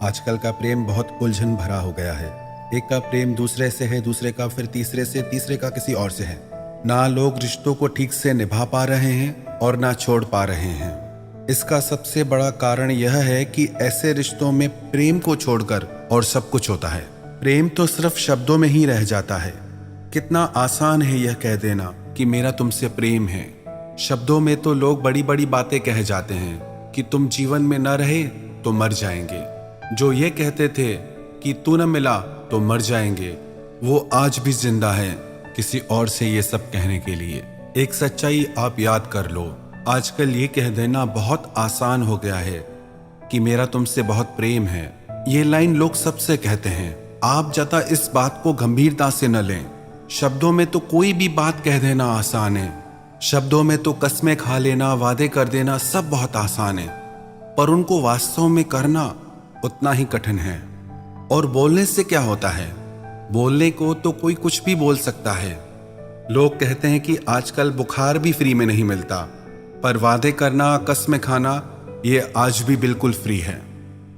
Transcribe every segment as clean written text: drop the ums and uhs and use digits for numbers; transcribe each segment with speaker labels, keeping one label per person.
Speaker 1: आजकल का प्रेम बहुत उलझन भरा हो गया है। एक का प्रेम दूसरे से है, दूसरे का फिर तीसरे से, तीसरे का किसी और से है। ना लोग रिश्तों को ठीक से निभा पा रहे हैं और ना छोड़ पा रहे हैं। इसका सबसे बड़ा कारण यह है कि ऐसे रिश्तों में प्रेम को छोड़कर और सब कुछ होता है। प्रेम तो सिर्फ शब्दों में ही रह जाता है। कितना आसान है यह कह देना कि मेरा तुमसे प्रेम है। शब्दों में तो लोग बड़ी बड़ी बातें कह जाते हैं कि तुम जीवन में न रहे तो मर जाएंगे। जो ये कहते थे कि तू न मिला तो मर जाएंगे, वो आज भी जिंदा है किसी और से ये सब कहने के लिए। एक सच्चाई आप याद कर लो, आजकल ये कह देना बहुत आसान हो गया है कि मेरा तुमसे बहुत प्रेम है। ये लाइन लोग सबसे कहते हैं। आप ज़्यादा इस बात को गंभीरता से न लें। शब्दों में तो कोई भी बात कह देना आसान है। शब्दों में तो कस्में खा लेना, वादे कर देना सब बहुत आसान है, पर उनको वास्तव में करना उतना ही कठिन है। और बोलने से क्या होता है? बोलने को तो कोई कुछ भी बोल सकता है। लोग कहते हैं कि आजकल बुखार भी फ्री में नहीं मिलता, पर वादे करना, कस्में खाना ये आज भी बिल्कुल फ्री है।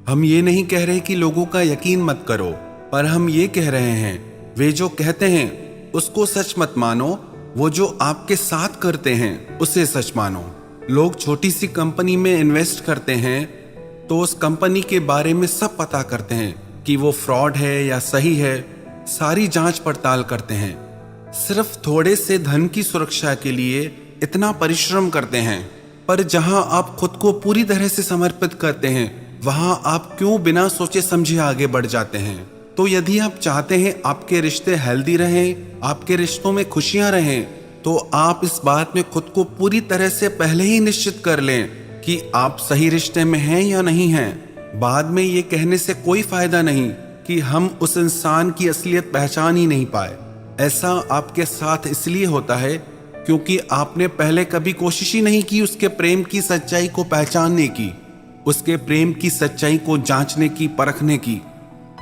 Speaker 1: हम ये नहीं कह रहे कि लोगों का यकीन मत करो, पर हम ये कह रहे हैं वे जो कहते हैं उसको सच मत मानो, वो जो आपके साथ करते हैं उसे सच मानो। लोग छोटी सी कंपनी में इन्वेस्ट करते हैं तो उस कंपनी के बारे में सब पता करते हैं कि वो फ्रॉड है या सही है। सारी जांच पड़ताल करते हैं। सिर्फ थोड़े से धन की सुरक्षा के लिए इतना परिश्रम करते हैं। पर जहां आप खुद को पूरी तरह से समर्पित करते हैं, वहां आप क्यों बिना सोचे समझे आगे बढ़ जाते हैं? तो यदि आप चाहते हैं आपके रिश्ते हेल्दी रहें, आपके रिश्तों में खुशियां रहें, तो आप इस बात में खुद को पूरी तरह से पहले ही निश्चित कर लें कि आप सही रिश्ते में हैं या नहीं हैं। बाद में ये कहने से कोई फायदा नहीं कि हम उस इंसान की असलियत पहचान ही नहीं पाए। ऐसा आपके साथ इसलिए होता है क्योंकि आपने पहले कभी कोशिश ही नहीं की उसके प्रेम की सच्चाई को पहचानने की, उसके प्रेम की सच्चाई को जांचने की, परखने की।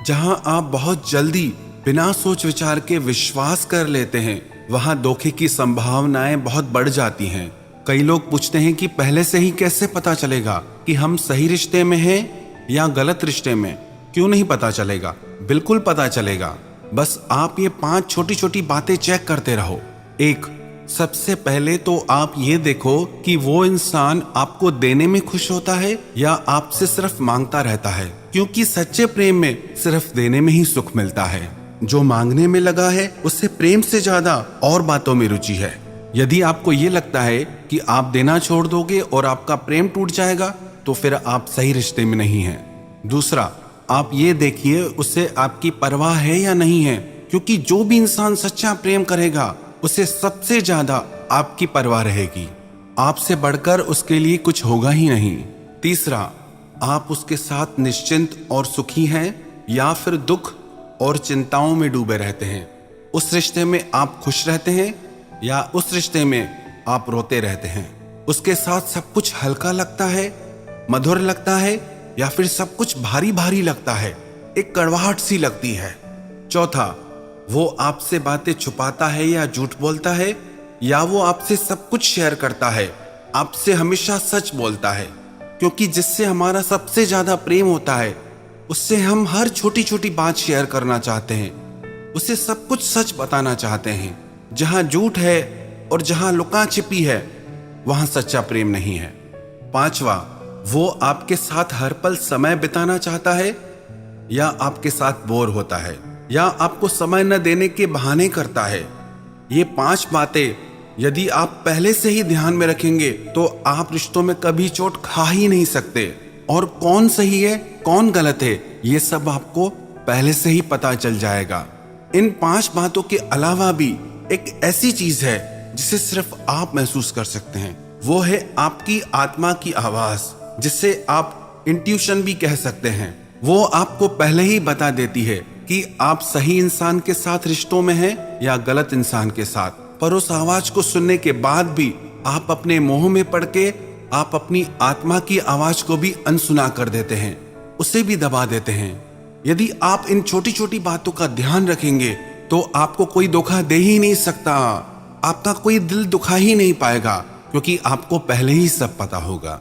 Speaker 1: जहां आप बहुत जल्दी बिना सोच विचार के विश्वास कर लेते हैं, वहां धोखे की संभावनाएं बहुत बढ़ जाती हैं। कई लोग पूछते हैं कि पहले से ही कैसे पता चलेगा कि हम सही रिश्ते में हैं या गलत रिश्ते में? क्यों नहीं पता चलेगा? बिल्कुल पता चलेगा। बस आप ये 5 छोटी छोटी बातें चेक करते रहो। 1, सबसे पहले तो आप ये देखो कि वो इंसान आपको देने में खुश होता है या आपसे सिर्फ मांगता रहता है, क्योंकि सच्चे प्रेम में सिर्फ देने में ही सुख मिलता है। जो मांगने में लगा है उससे प्रेम से ज्यादा और बातों में रुचि है। यदि आपको ये लगता है कि आप देना छोड़ दोगे और आपका प्रेम टूट जाएगा, तो फिर आप सही रिश्ते में नहीं हैं। दूसरा, आप ये देखिए उसे आपकी परवाह है या नहीं है, क्योंकि जो भी इंसान सच्चा प्रेम करेगा उसे सबसे ज्यादा आपकी परवाह रहेगी। आपसे बढ़कर उसके लिए कुछ होगा ही नहीं। तीसरा, आप उसके साथ निश्चिंत और सुखी हैं या फिर दुख और चिंताओं में डूबे रहते हैं? उस रिश्ते में आप खुश रहते हैं या उस रिश्ते में आप रोते रहते हैं? उसके साथ सब कुछ हल्का लगता है, मधुर लगता है, या फिर सब कुछ भारी भारी लगता है, एक कड़वाहट सी लगती है? चौथा, वो आपसे बातें छुपाता है या झूठ बोलता है, या वो आपसे सब कुछ शेयर करता है, आपसे हमेशा सच बोलता है? क्योंकि जिससे हमारा सबसे ज्यादा प्रेम होता है उससे हम हर छोटी छोटी बात शेयर करना चाहते हैं, उसे सब कुछ सच बताना चाहते हैं। जहां झूठ है और जहां लुका छिपी है, वहां सच्चा प्रेम नहीं है। 5वां, वो आपके साथ हर पल समय बिताना चाहता है या आपके साथ बोर होता है, या आपको समय न देने के बहाने करता है? ये 5 बातें यदि आप पहले से ही ध्यान में रखेंगे तो आप रिश्तों में कभी चोट खा ही नहीं सकते। और कौन सही है कौन गलत है ये सब आपको पहले से ही पता चल जाएगा। इन 5 बातों के अलावा भी एक ऐसी चीज है जिसे सिर्फ आप महसूस कर सकते हैं। वो है आपकी आत्मा की आवाज, जिसे आप इंट्यूशन भी कह सकते हैं। वो आपको पहले ही बता देती है कि आप सही इंसान के साथ रिश्तों में हैं या गलत इंसान के साथ। पर उस आवाज को सुनने के बाद भी आप अपने मोह में पड़ के आप अपनी आत्मा की आवाज को भी अनसुना कर देते हैं, उसे भी दबा देते हैं। यदि आप इन छोटी छोटी बातों का ध्यान रखेंगे तो आपको कोई धोखा दे ही नहीं सकता, आपका कोई दिल दुखा ही नहीं पाएगा, क्योंकि आपको पहले ही सब पता होगा।